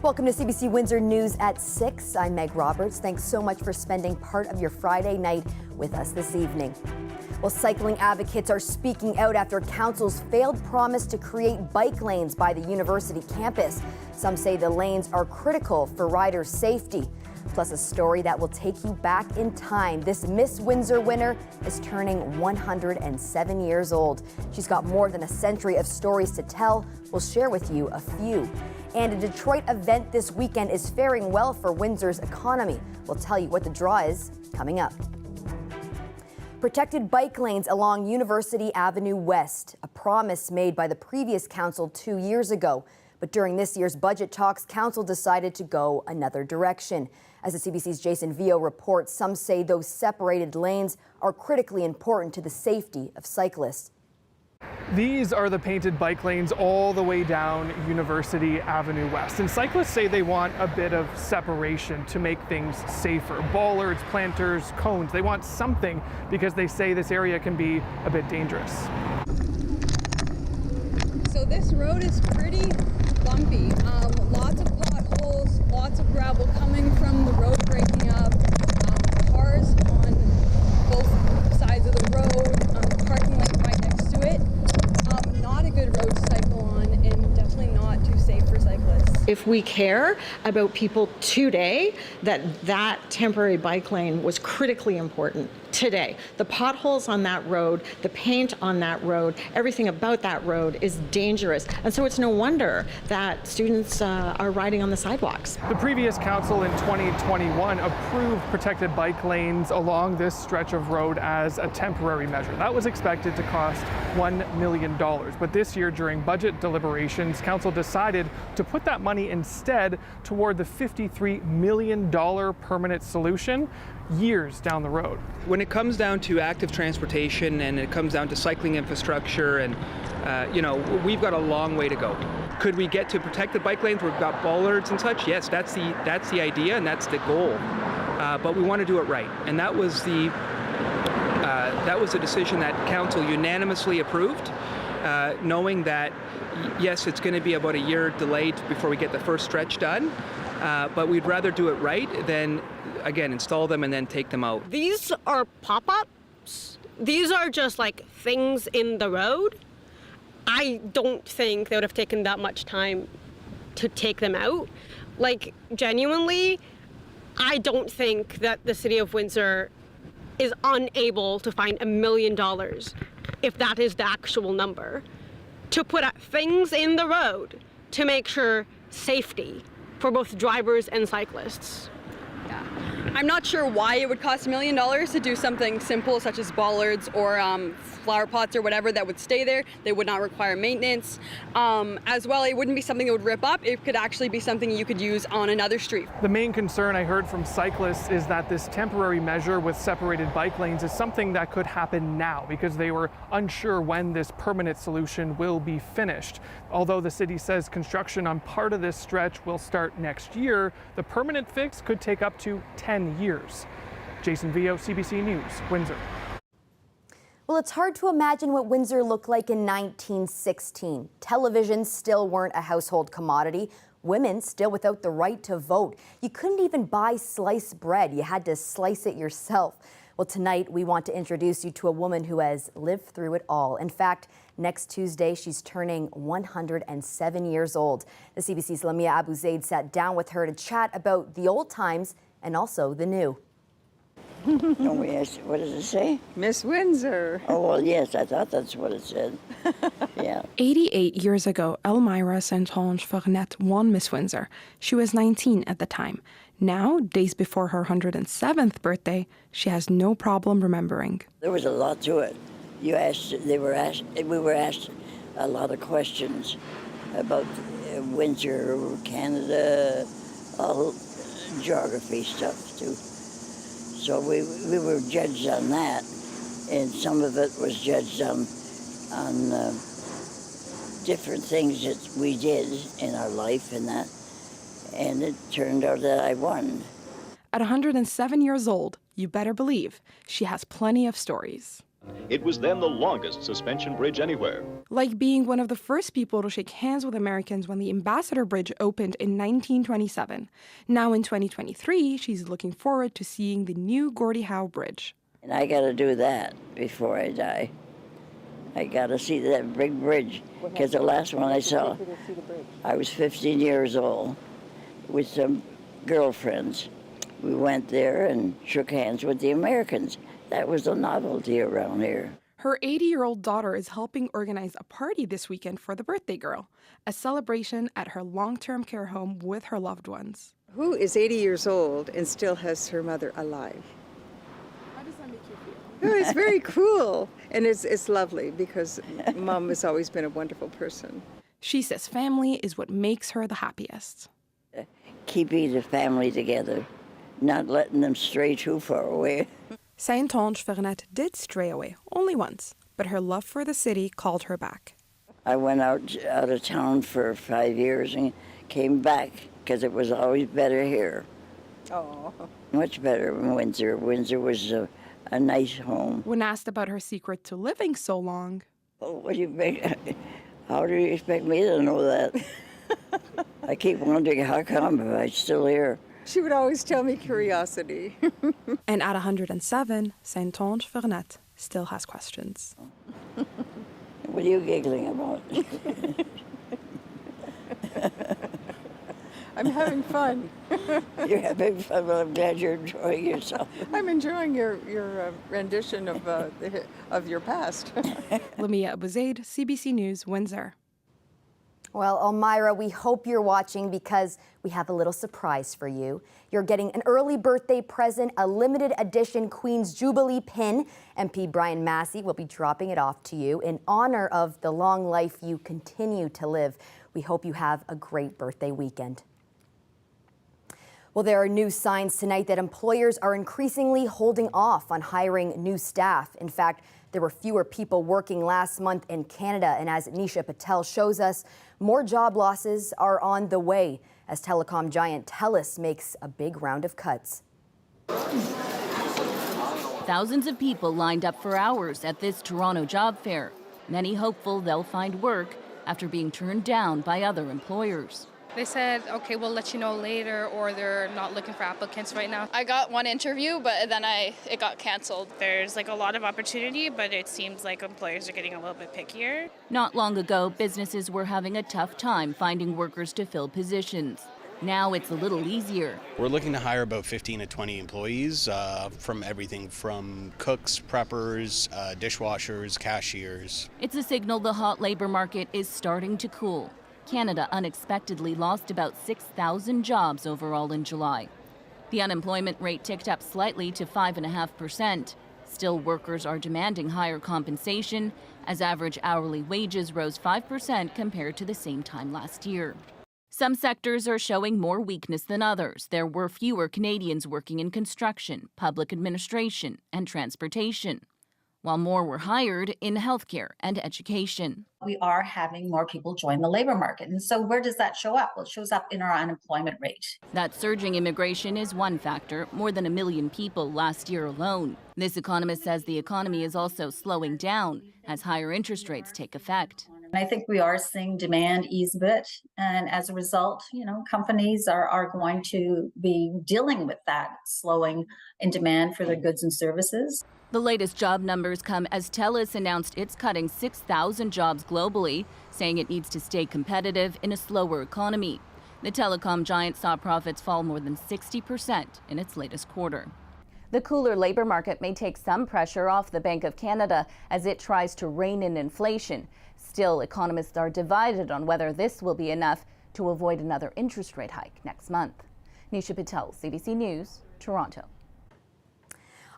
Welcome to CBC Windsor News at 6. I'm Meg Roberts. Thanks so much for spending part of your Friday night with us this evening. Well, cycling advocates are speaking out after council's failed promise to create bike lanes by the university campus. Some say the lanes are critical for riders' safety. Plus a story that will take you back in time. This Miss Windsor winner is turning 107 years old. She's got more than a century of stories to tell. We'll share with you a few. And a Detroit event this weekend is faring well for Windsor's economy. We'll tell you what the draw is coming up. Protected bike lanes along University Avenue West, a promise made by the previous council 2 years ago. But during this year's budget talks, council decided to go another direction. As the CBC's Jason Vio reports, some say those separated lanes are critically important to the safety of cyclists. These are the painted bike lanes all the way down University Avenue West. And cyclists say they want a bit of separation to make things safer. Bollards, planters, cones, they want something because they say this area can be a bit dangerous. So this road is pretty bumpy. Lots of potholes, lots of gravel coming from the road breaking up, cars on both sides of the road, parking lot right next to it. Not a good road to cycle on and definitely not too safe for cyclists. If we care about people today, that temporary bike lane was critically important today. The potholes on that road, the paint on that road, everything about that road is dangerous. And so it's no wonder that students are riding on the sidewalks. The previous council in 2021 approved protected bike lanes along this stretch of road as a temporary measure. That was expected to cost $1 million. But this year, during budget deliberations, council decided to put that money instead toward the $53 million permanent solution years down the road. When it comes down to active transportation and it comes down to cycling infrastructure and we've got a long way to go. Could we get to protected bike lanes where we've got bollards and such? Yes, that's the idea and that's the goal. But we want to do it right. And that was the decision that council unanimously approved, knowing that yes, it's going to be about a year delayed before we get the first stretch done. But we'd rather do it right than, again, install them and then take them out. These are pop-ups. These are just like things in the road. I don't think they would have taken that much time to take them out. Like, genuinely, I don't think that the city of Windsor is unable to find $1 million, if that is the actual number, to put things in the road to make sure safety for both drivers and cyclists. Yeah. I'm not sure why it would cost $1 million to do something simple such as bollards or flower pots or whatever that would stay there. They would not require maintenance. As well, it wouldn't be something that would rip up. It could actually be something you could use on another street. The main concern I heard from cyclists is that this temporary measure with separated bike lanes is something that could happen now because they were unsure when this permanent solution will be finished. Although the city says construction on part of this stretch will start next year, the permanent fix could take up to 10 years. Jason Vio, CBC News, Windsor. Well, it's hard to imagine what Windsor looked like in 1916. Televisions still weren't a household commodity. Women still without the right to vote. You couldn't even buy sliced bread. You had to slice it yourself. Well, tonight we want to introduce you to a woman who has lived through it all. In fact, next Tuesday, she's turning 107 years old. The CBC's Lamia Abu Zaid sat down with her to chat about the old times and also the new. No, we asked, what does it say? Miss Windsor. Oh, well, yes, I thought that's what it said. Yeah. 88 years ago, Elmira St-Onge Fournette won Miss Windsor. She was 19 at the time. Now, days before her 107th birthday, she has no problem remembering. There was a lot to it. We were asked a lot of questions about Windsor, Canada, all geography stuff too. So we were judged on that, and some of it was judged on different things that we did in our life and that, and it turned out that I won. At 107 years old, you better believe she has plenty of stories. It was then the longest suspension bridge anywhere. Like being one of the first people to shake hands with Americans when the Ambassador Bridge opened in 1927. Now in 2023, she's looking forward to seeing the new Gordie Howe Bridge. And I got to do that before I die. I got to see that big bridge, because the last one I saw, I was 15 years old with some girlfriends. We went there and shook hands with the Americans. That was a novelty around here. Her 80-year-old daughter is helping organize a party this weekend for the birthday girl, a celebration at her long-term care home with her loved ones. Who is 80 years old and still has her mother alive? How does that make you feel? Oh, it's very cool, and it's lovely because Mom has always been a wonderful person. She says family is what makes her the happiest. Keeping the family together, not letting them stray too far away. Saint-Onge Vernet did stray away, only once, but her love for the city called her back. I went out of town for 5 years and came back because it was always better here. Oh. Much better than Windsor. Windsor was a nice home. When asked about her secret to living so long, Oh, what do you think? How do you expect me to know that? I keep wondering how come I'm still here. She would always tell me curiosity. and at 107, Saint-Onge Vernet still has questions. What are you giggling about? I'm having fun. You're having fun, well, I'm glad you're enjoying yourself. I'm enjoying your rendition of your past. Lamia Abuzaid, CBC News, Windsor. Well, Elmira, we hope you're watching because we have a little surprise for you. You're getting an early birthday present, a limited edition Queen's Jubilee pin. MP Brian Massey will be dropping it off to you in honor of the long life you continue to live. We hope you have a great birthday weekend. Well, there are new signs tonight that employers are increasingly holding off on hiring new staff. In fact, there were fewer people working last month in Canada, and as Nisha Patel shows us, more job losses are on the way as telecom giant TELUS makes a big round of cuts. Thousands of people lined up for hours at this Toronto job fair, many hopeful they'll find work after being turned down by other employers. They said, okay, we'll let you know later, or they're not looking for applicants right now. I got one interview, but then it got canceled. There's a lot of opportunity, but it seems like employers are getting a little bit pickier. Not long ago, businesses were having a tough time finding workers to fill positions. Now it's a little easier. We're looking to hire about 15 to 20 employees from everything from cooks, preppers, dishwashers, cashiers. It's a signal the hot labor market is starting to cool. Canada unexpectedly lost about 6,000 jobs overall in July. The unemployment rate ticked up slightly to 5.5%. Still, workers are demanding higher compensation, as average hourly wages rose 5% compared to the same time last year. Some sectors are showing more weakness than others. There were fewer Canadians working in construction, public administration, and transportation, while more were hired in healthcare and education. We are having more people join the labor market. And so where does that show up? Well, it shows up in our unemployment rate. That surging immigration is one factor, more than 1 million people last year alone. This economist says the economy is also slowing down as higher interest rates take effect. And I think we are seeing demand ease a bit. And as a result, companies are going to be dealing with that slowing in demand for their goods and services. The latest job numbers come as TELUS announced it's cutting 6,000 jobs globally, saying it needs to stay competitive in a slower economy. The telecom giant saw profits fall more than 60% in its latest quarter. The cooler labor market may take some pressure off the Bank of Canada as it tries to rein in inflation. Still, economists are divided on whether this will be enough to avoid another interest rate hike next month. Nisha Patel, CBC News, Toronto.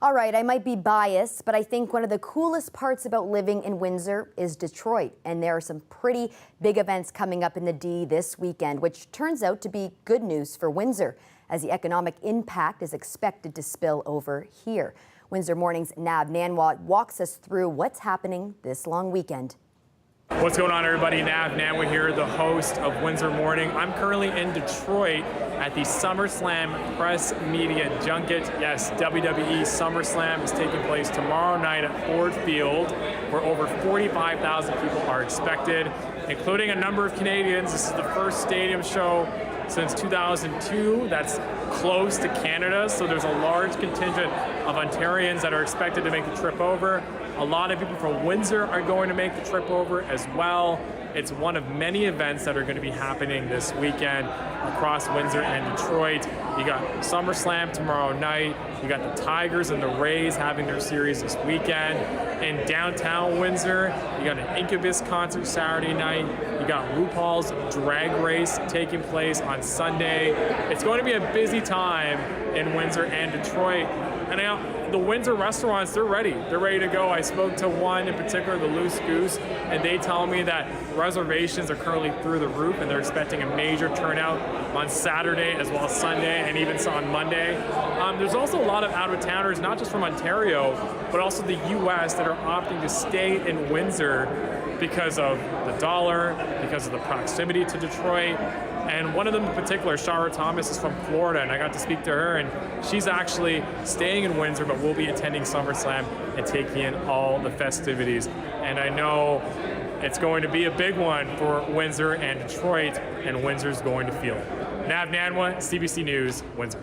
All right, I might be biased, but I think one of the coolest parts about living in Windsor is Detroit. And there are some pretty big events coming up in the D this weekend, which turns out to be good news for Windsor, as the economic impact is expected to spill over here. Windsor Morning's Nab Nanwat walks us through what's happening this long weekend. What's going on, everybody? Nav Nanwa here, the host of Windsor Morning. I'm currently in Detroit at the SummerSlam Press Media Junket. Yes, WWE SummerSlam is taking place tomorrow night at Ford Field, where over 45,000 people are expected, including a number of Canadians. This is the first stadium show since 2002 that's close to Canada, so there's a large contingent of Ontarians that are expected to make the trip over. A lot of people from Windsor are going to make the trip over as well. It's one of many events that are going to be happening this weekend across Windsor and Detroit. You got SummerSlam tomorrow night. You got the Tigers and the Rays having their series this weekend. In downtown Windsor, you got an Incubus concert Saturday night. You got RuPaul's Drag Race taking place on Sunday. It's going to be a busy time in Windsor and Detroit. And now the Windsor restaurants, they're ready. They're ready to go. I spoke to one in particular, the Loose Goose, and they tell me that reservations are currently through the roof and they're expecting a major turnout on Saturday as well as Sunday and even on Monday. There's also a lot of out-of-towners, not just from Ontario, but also the U.S. that are opting to stay in Windsor because of the dollar, because of the proximity to Detroit. And one of them in particular, Shara Thomas, is from Florida, and I got to speak to her, and she's actually staying in Windsor, but will be attending SummerSlam and taking in all the festivities. And I know it's going to be a big one for Windsor and Detroit, and Windsor's going to feel it. Nav Nanwa, CBC News, Windsor.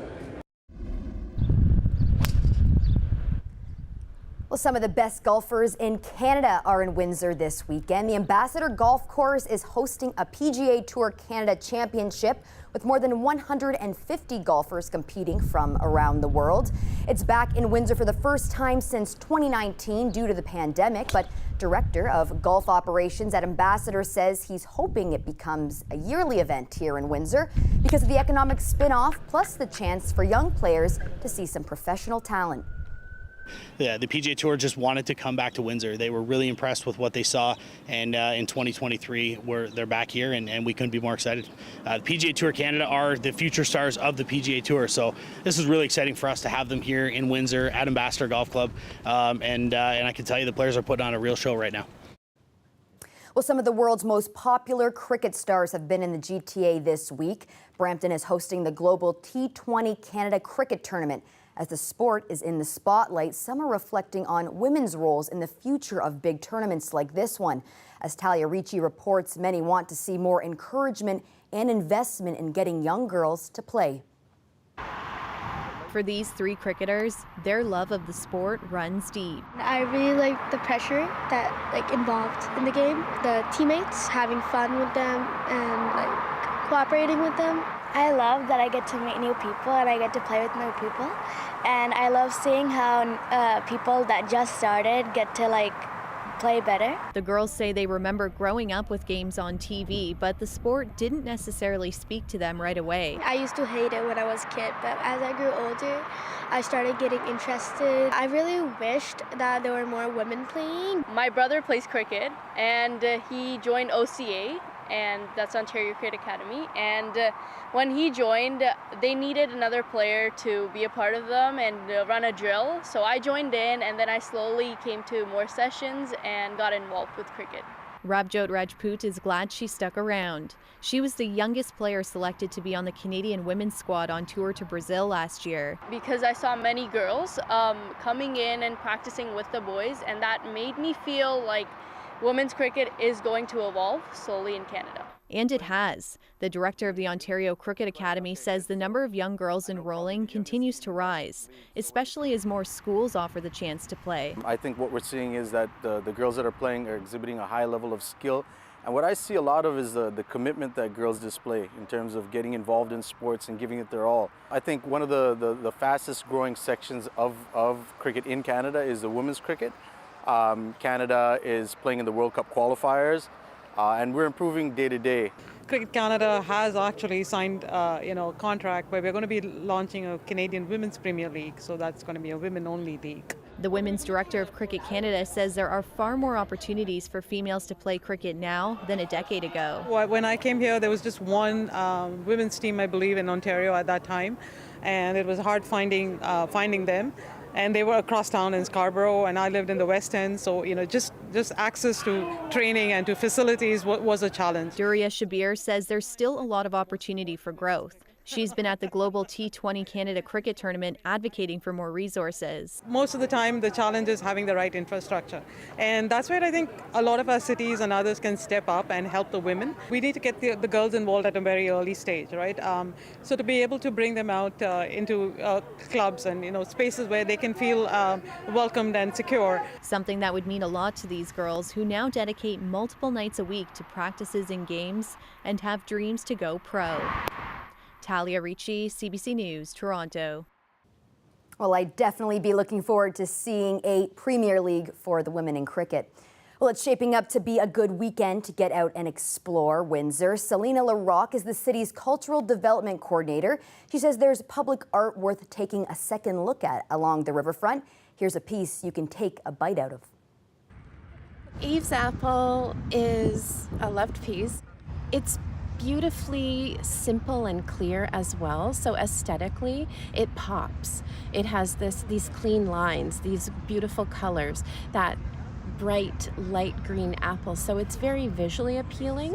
Well, some of the best golfers in Canada are in Windsor this weekend. The Ambassador Golf Course is hosting a PGA Tour Canada Championship with more than 150 golfers competing from around the world. It's back in Windsor for the first time since 2019 due to the pandemic, but Director of Golf Operations at Ambassador says he's hoping it becomes a yearly event here in Windsor because of the economic spin-off, plus the chance for young players to see some professional talent. Yeah, the PGA Tour just wanted to come back to Windsor. They were really impressed with what they saw, and in 2023, they're back here, and we couldn't be more excited. The PGA Tour Canada are the future stars of the PGA Tour, so this is really exciting for us to have them here in Windsor at Ambassador Golf Club, and I can tell you the players are putting on a real show right now. Well, some of the world's most popular cricket stars have been in the GTA this week. Brampton is hosting the global T20 Canada Cricket Tournament. As the sport is in the spotlight, some are reflecting on women's roles in the future of big tournaments like this one. As Talia Ricci reports, many want to see more encouragement and investment in getting young girls to play. For these three cricketers, their love of the sport runs deep. I really like the pressure that involved in the game, the teammates, having fun with them and cooperating with them. I love that I get to meet new people and I get to play with new people. And I love seeing how people that just started get to play better. The girls say they remember growing up with games on TV, but the sport didn't necessarily speak to them right away. I used to hate it when I was a kid, but as I grew older, I started getting interested. I really wished that there were more women playing. My brother plays cricket and he joined OCA, and that's Ontario Cricket Academy, and when he joined, they needed another player to be a part of them and run a drill, so I joined in, and then I slowly came to more sessions and got involved with cricket. Rabjot Rajput is glad she stuck around. She was the youngest player selected to be on the Canadian women's squad on tour to Brazil last year. Because I saw many girls coming in and practicing with the boys, and that made me feel like women's cricket is going to evolve slowly in Canada. And it has. The director of the Ontario Cricket Academy says the number of young girls enrolling continues to rise, especially as more schools offer the chance to play. I think what we're seeing is that the girls that are playing are exhibiting a high level of skill. And what I see a lot of is the commitment that girls display in terms of getting involved in sports and giving it their all. I think one of the fastest growing sections of cricket in Canada is the women's cricket. Canada is playing in the World Cup qualifiers, and we're improving day to day. Cricket Canada has actually signed a contract where we're going to be launching a Canadian Women's Premier League, so that's going to be a women-only league. The women's director of Cricket Canada says there are far more opportunities for females to play cricket now than a decade ago. When I came here, there was just one women's team, I believe, in Ontario at that time, and it was hard finding them. and they were across town in Scarborough, and I lived in the West End. So, just access to training and to facilities was a challenge. Duria Shabir says there's still a lot of opportunity for growth. She's been at the Global T20 Canada Cricket Tournament advocating for more resources. Most of the time, the challenge is having the right infrastructure. And that's where I think a lot of our cities and others can step up and help the women. We need to get the girls involved at a very early stage, right? So to be able to bring them out into clubs and, spaces where they can feel welcomed and secure. Something that would mean a lot to these girls who now dedicate multiple nights a week to practices in games and have dreams to go pro. Talia Ricci, CBC News, Toronto. Well, I'd definitely be looking forward to seeing a Premier League for the women in cricket. Well, it's shaping up to be a good weekend to get out and explore Windsor. Selena LaRocque is the city's cultural development coordinator. She says there's public art worth taking a second look at along the riverfront. Here's a piece you can take a bite out of. Eve's Apple is a loved piece. It's beautifully simple and clear as well, so aesthetically it pops. It has these clean lines, these beautiful colors, that bright light green apple, so it's very visually appealing.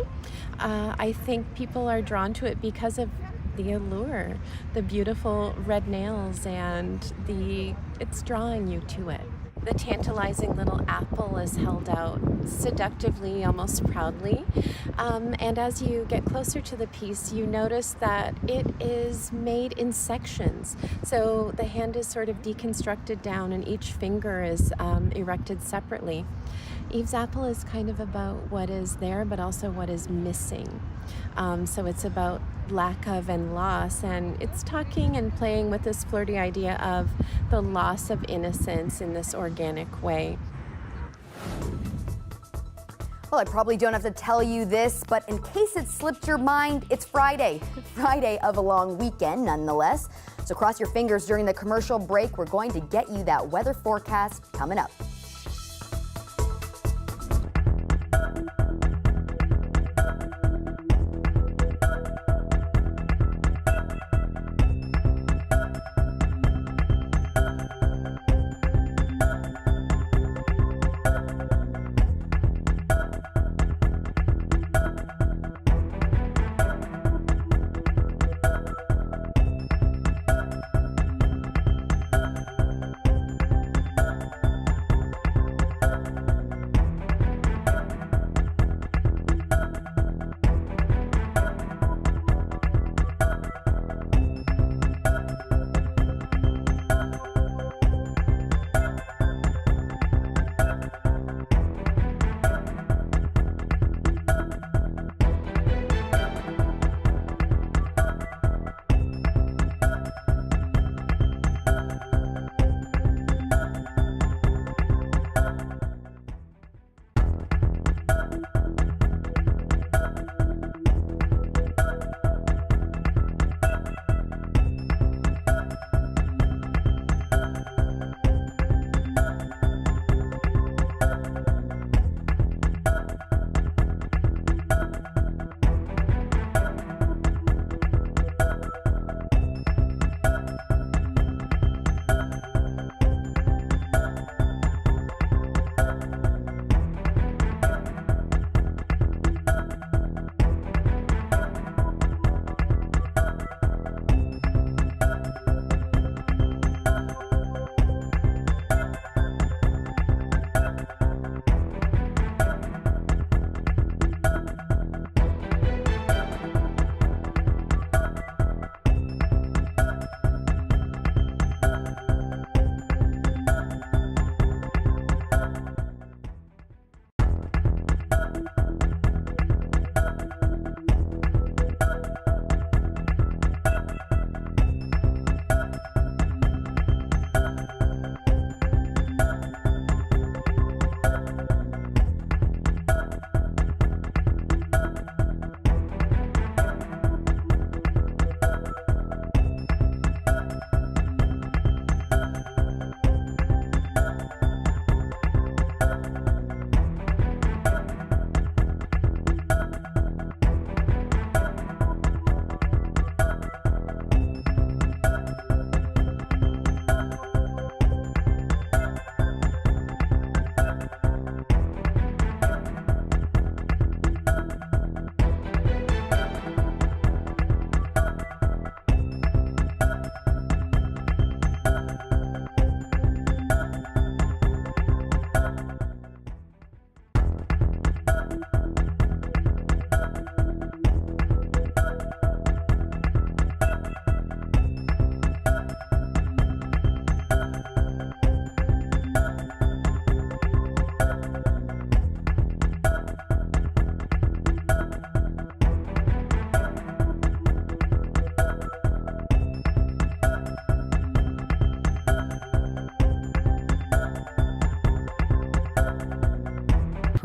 I think people are drawn to it because of the allure, the beautiful red nails, and it's drawing you to it. The tantalizing little apple is held out seductively, almost proudly. And as you get closer to the piece, you notice that it is made in sections. So the hand is sort of deconstructed down and each finger is erected separately. Eve's Apple is kind of about what is there, but also what is missing. So it's about lack of and loss, and it's talking and playing with this flirty idea of the loss of innocence in this organic way. Well, I probably don't have to tell you this, but in case it slipped your mind, it's Friday of a long weekend nonetheless. So cross your fingers during the commercial break. We're going to get you that weather forecast coming up.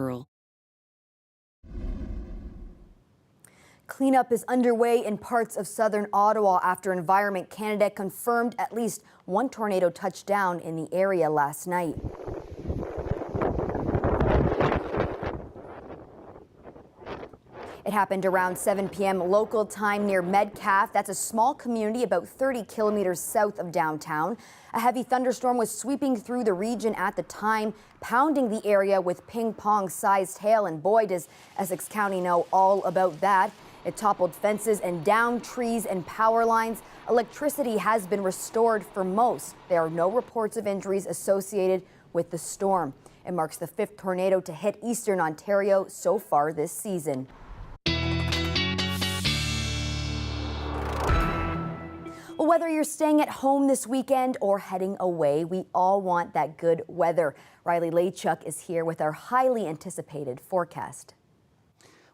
Pearl. Cleanup is underway in parts of southern Ottawa after Environment Canada confirmed at least one tornado touched down in the area last night. It happened around 7 p.m. local time near Metcalfe. That's a small community about 30 kilometers south of downtown. A heavy thunderstorm was sweeping through the region at the time, pounding the area with ping-pong-sized hail. And boy, does Essex County know all about that. It toppled fences and downed trees and power lines. Electricity has been restored for most. There are no reports of injuries associated with the storm. It marks the 5th tornado to hit eastern Ontario so far this season. Well, whether you're staying at home this weekend or heading away, we all want that good weather. Riley Lachuk is here with our highly anticipated forecast.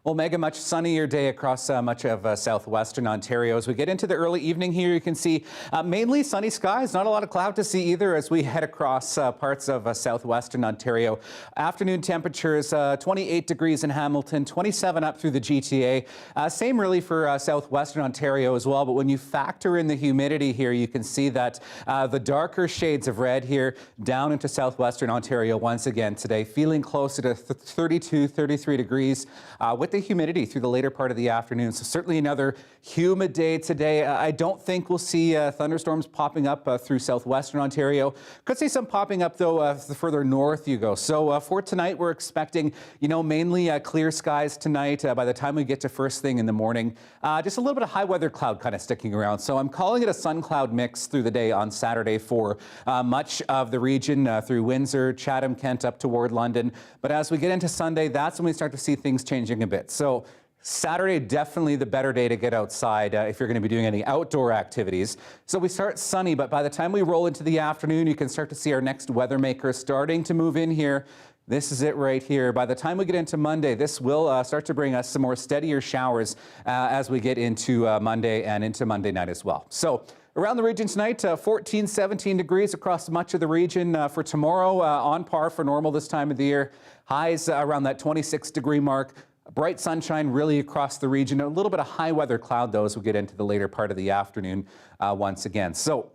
Well, Meg, a much sunnier day across much of southwestern Ontario. As we get into the early evening here, you can see mainly sunny skies, not a lot of cloud to see either as we head across parts of southwestern Ontario. Afternoon temperatures, 28 degrees in Hamilton, 27 up through the GTA. Same really for southwestern Ontario as well, but when you factor in the humidity here, you can see that the darker shades of red here down into southwestern Ontario once again today, feeling closer to 32, 33 degrees with the humidity through the later part of the afternoon. So certainly another humid day today. I don't think we'll see thunderstorms popping up through southwestern Ontario. Could see some popping up though the further north you go. So for tonight, we're expecting, mainly clear skies tonight. By the time we get to first thing in the morning, just a little bit of high weather cloud kind of sticking around. So I'm calling it a sun cloud mix through the day on Saturday for much of the region through Windsor, Chatham, Kent up toward London. But as we get into Sunday, that's when we start to see things changing a bit. So Saturday, definitely the better day to get outside if you're going to be doing any outdoor activities. So we start sunny, but by the time we roll into the afternoon, you can start to see our next weather maker starting to move in here. This is it right here. By the time we get into Monday, this will start to bring us some more steadier showers as we get into Monday and into Monday night as well. So around the region tonight, 14, 17 degrees across much of the region. For tomorrow, on par for normal this time of the year. Highs around that 26-degree mark. Bright sunshine really across the region. A little bit of high weather cloud, though, as we get into the later part of the afternoon once again. So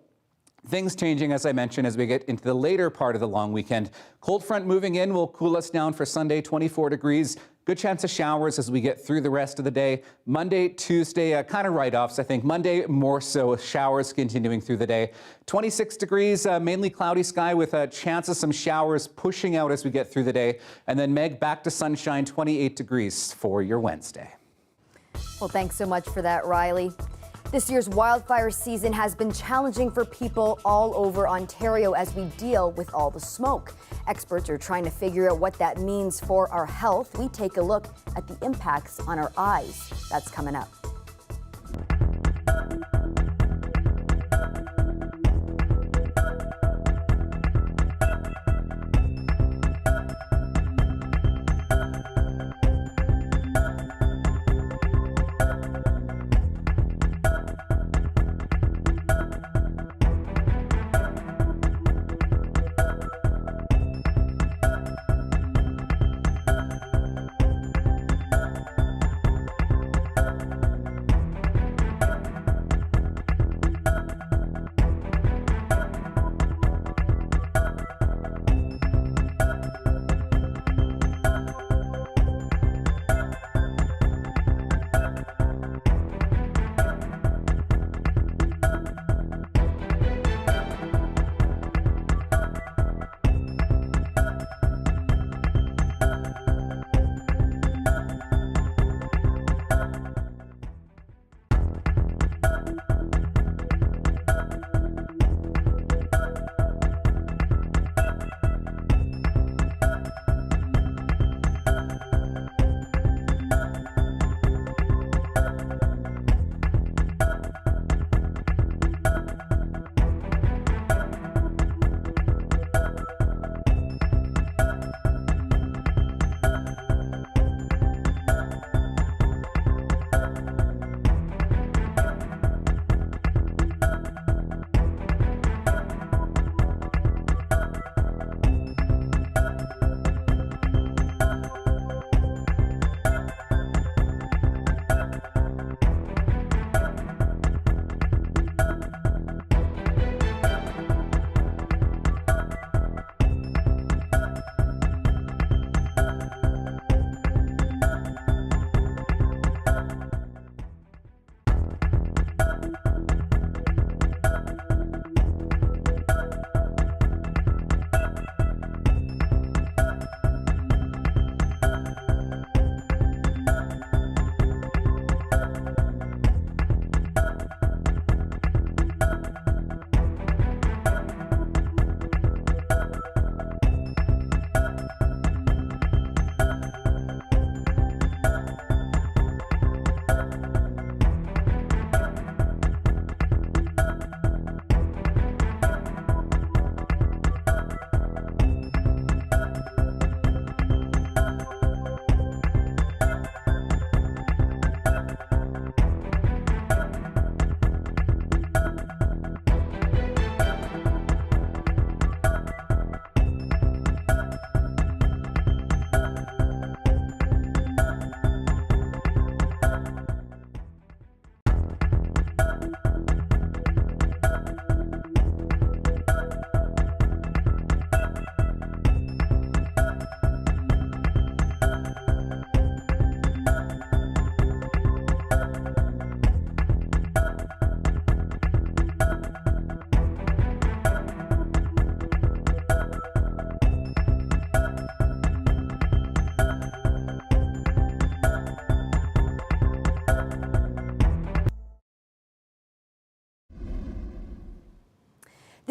things changing, as I mentioned, as we get into the later part of the long weekend. Cold front moving in will cool us down for Sunday, 24 degrees. Good chance of showers as we get through the rest of the day. Monday, Tuesday, kind of write-offs, I think. Monday, more so, showers continuing through the day. 26 degrees, mainly cloudy sky with a chance of some showers pushing out as we get through the day. And then, Meg, back to sunshine, 28 degrees for your Wednesday. Well, thanks so much for that, Riley. This year's wildfire season has been challenging for people all over Ontario as we deal with all the smoke. Experts are trying to figure out what that means for our health. We take a look at the impacts on our eyes. That's coming up.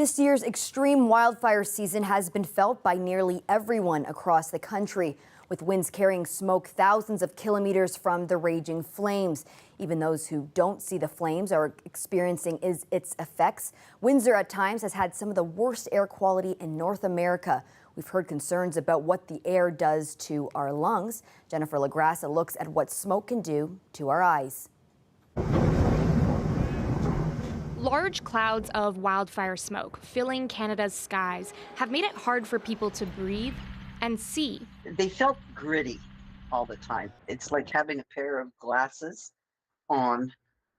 This year's extreme wildfire season has been felt by nearly everyone across the country, with winds carrying smoke thousands of kilometers from the raging flames. Even those who don't see the flames are experiencing its effects. Windsor at times has had some of the worst air quality in North America. We've heard concerns about what the air does to our lungs. Jennifer LaGrassa looks at what smoke can do to our eyes. Large clouds of wildfire smoke filling Canada's skies have made it hard for people to breathe and see. They felt gritty all the time. It's like having a pair of glasses on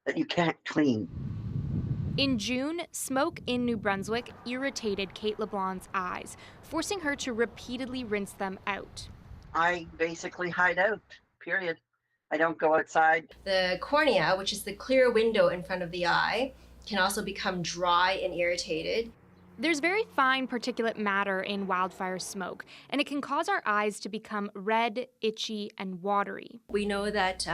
that you can't clean. In June, smoke in New Brunswick irritated Kate LeBlanc's eyes, forcing her to repeatedly rinse them out. I basically hide out, period. I don't go outside. The cornea, which is the clear window in front of the eye, can also become dry and irritated. There's very fine particulate matter in wildfire smoke, and it can cause our eyes to become red, itchy, and watery. We know that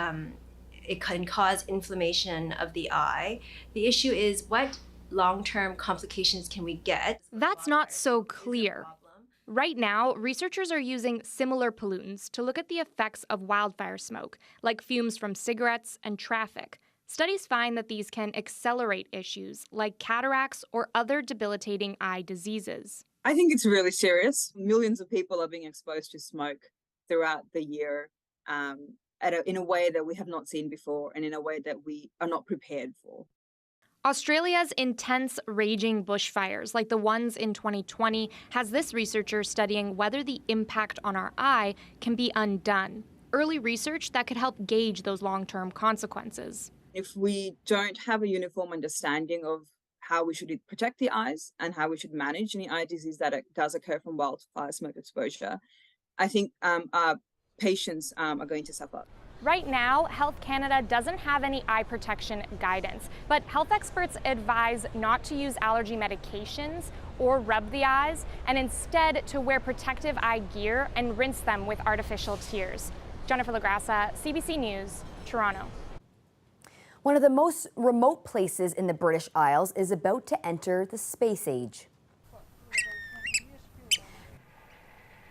it can cause inflammation of the eye. The issue is, what long-term complications can we get? That's not so clear. Right now, researchers are using similar pollutants to look at the effects of wildfire smoke, like fumes from cigarettes and traffic. Studies find that these can accelerate issues like cataracts or other debilitating eye diseases. I think it's really serious. Millions of people are being exposed to smoke throughout the year in a way that we have not seen before and in a way that we are not prepared for. Australia's intense, raging bushfires, like the ones in 2020, has this researcher studying whether the impact on our eye can be undone. Early research that could help gauge those long-term consequences. If we don't have a uniform understanding of how we should protect the eyes and how we should manage any eye disease that does occur from wildfire smoke exposure, I think our patients are going to suffer. Right now, Health Canada doesn't have any eye protection guidance, but health experts advise not to use allergy medications or rub the eyes, and instead to wear protective eye gear and rinse them with artificial tears. Jennifer LaGrassa, CBC News, Toronto. One of the most remote places in the British Isles is about to enter the space age.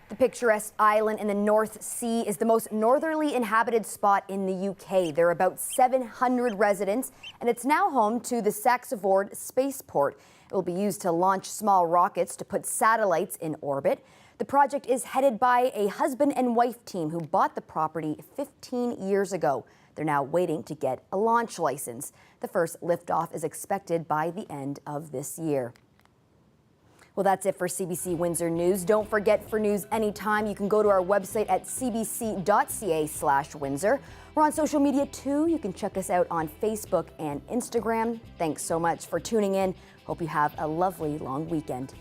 The picturesque island in the North Sea is the most northerly inhabited spot in the UK. There are about 700 residents, and it's now home to the Saxford spaceport. It will be used to launch small rockets to put satellites in orbit. The project is headed by a husband and wife team who bought the property 15 years ago. They're now waiting to get a launch license. The first liftoff is expected by the end of this year. Well, that's it for CBC Windsor News. Don't forget, for news anytime, you can go to our website at cbc.ca/Windsor. We're on social media too. You can check us out on Facebook and Instagram. Thanks so much for tuning in. Hope you have a lovely long weekend.